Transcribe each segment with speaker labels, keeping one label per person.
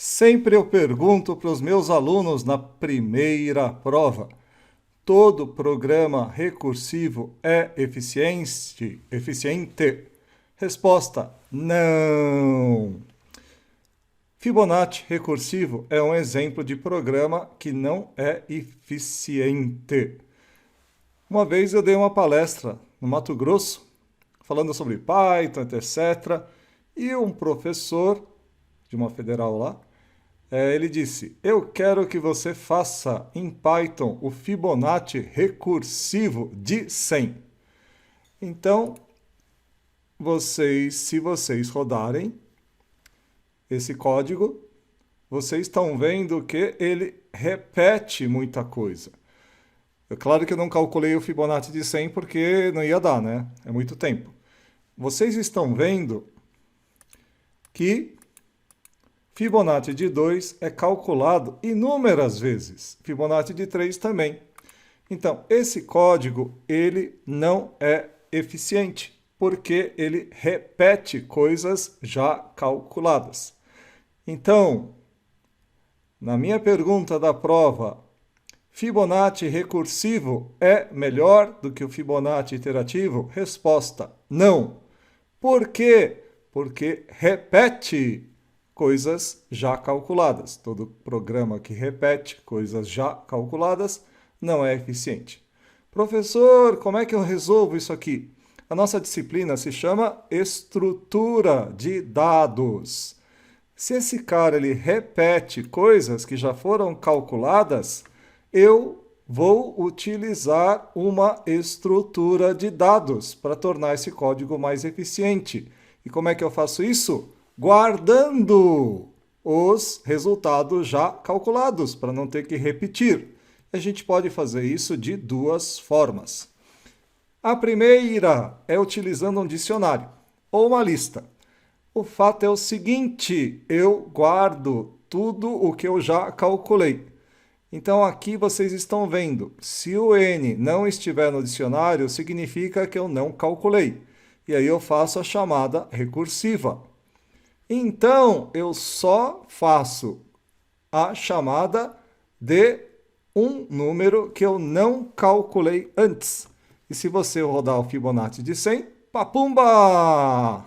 Speaker 1: Sempre eu pergunto para os meus alunos na primeira prova: todo programa recursivo é eficiente? Resposta: não. Fibonacci recursivo é um exemplo de programa que não é eficiente. Uma vez eu dei uma palestra no Mato Grosso, falando sobre Python, etc. E um professor de uma federal lá, ele disse: eu quero que você faça em Python o Fibonacci recursivo de 100. Então, se vocês rodarem esse código, vocês estão vendo que ele repete muita coisa. É claro que eu não calculei o Fibonacci de 100 porque não ia dar, né? É muito tempo. Vocês estão vendo que Fibonacci de 2 é calculado inúmeras vezes. Fibonacci de 3 também. Então, esse código, ele não é eficiente, porque ele repete coisas já calculadas. Então, na minha pergunta da prova, Fibonacci recursivo é melhor do que o Fibonacci iterativo? Resposta: não. Por quê? Porque repete coisas já calculadas. Todo programa que repete coisas já calculadas não é eficiente. Professor, como é que eu resolvo isso aqui? A nossa disciplina se chama estrutura de dados. Se esse cara ele repete coisas que já foram calculadas, eu vou utilizar uma estrutura de dados para tornar esse código mais eficiente. E como é que eu faço isso? Guardando os resultados já calculados, para não ter que repetir. A gente pode fazer isso de duas formas. A primeira é utilizando um dicionário ou uma lista. O fato é o seguinte: eu guardo tudo o que eu já calculei. Então aqui vocês estão vendo, se o N não estiver no dicionário, significa que eu não calculei. E aí eu faço a chamada recursiva. Então eu só faço a chamada de um número que eu não calculei antes. E se você rodar o Fibonacci de 100, papumba!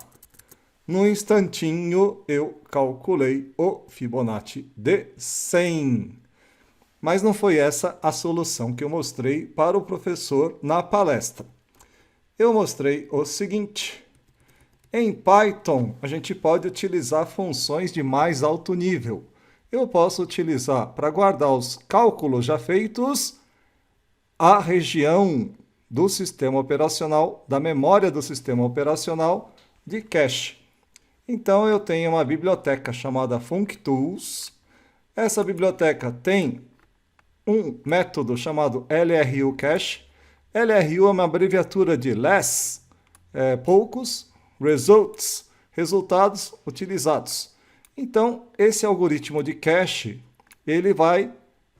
Speaker 1: No instantinho eu calculei o Fibonacci de 100. Mas não foi essa a solução que eu mostrei para o professor na palestra. Eu mostrei o seguinte: em Python, a gente pode utilizar funções de mais alto nível. Eu posso utilizar, para guardar os cálculos já feitos, a região do sistema operacional, da memória do sistema operacional de cache. Então, eu tenho uma biblioteca chamada functools. Essa biblioteca tem um método chamado LRU cache. LRU é uma abreviatura de less, poucos, results, resultados utilizados. Então, esse algoritmo de cache, ele vai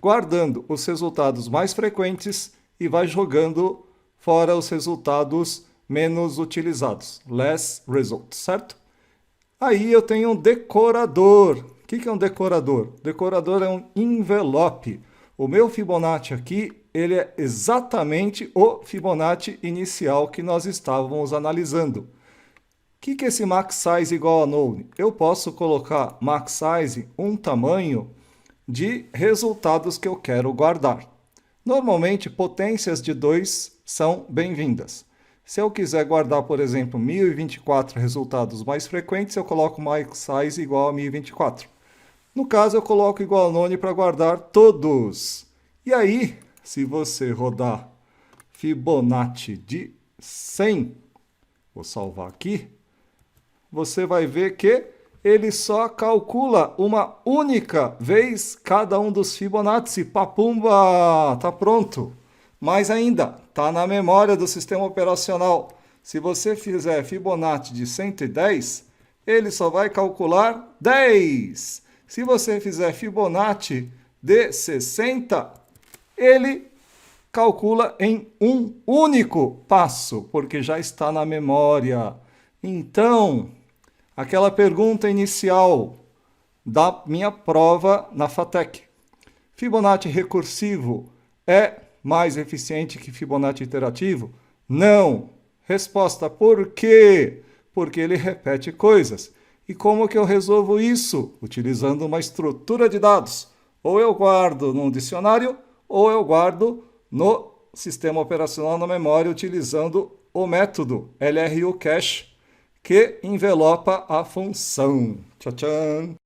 Speaker 1: guardando os resultados mais frequentes e vai jogando fora os resultados menos utilizados, less results, certo? Aí eu tenho um decorador. O que é um decorador? Decorador é um envelope. O meu Fibonacci aqui, ele é exatamente o Fibonacci inicial que nós estávamos analisando. O que é esse max size igual a null? Eu posso colocar max size um tamanho de resultados que eu quero guardar. Normalmente, potências de 2 são bem-vindas. Se eu quiser guardar, por exemplo, 1024 resultados mais frequentes, eu coloco max size igual a 1024. No caso, eu coloco igual a none para guardar todos. E aí, se você rodar Fibonacci de 100, vou salvar aqui, você vai ver que ele só calcula uma única vez cada um dos Fibonacci. Papumba! Tá pronto. Mais ainda, está na memória do sistema operacional. Se você fizer Fibonacci de 110, ele só vai calcular 10. Se você fizer Fibonacci de 60, ele calcula em um único passo, porque já está na memória. Então, aquela pergunta inicial, da minha prova na FATEC. Fibonacci recursivo é mais eficiente que Fibonacci iterativo? Não. Resposta: por quê? Porque ele repete coisas. E como que eu resolvo isso? Utilizando uma estrutura de dados. Ou eu guardo num dicionário, ou eu guardo no sistema operacional na memória, utilizando o método LRU Cache, que envelopa a função. Tchau, tchau!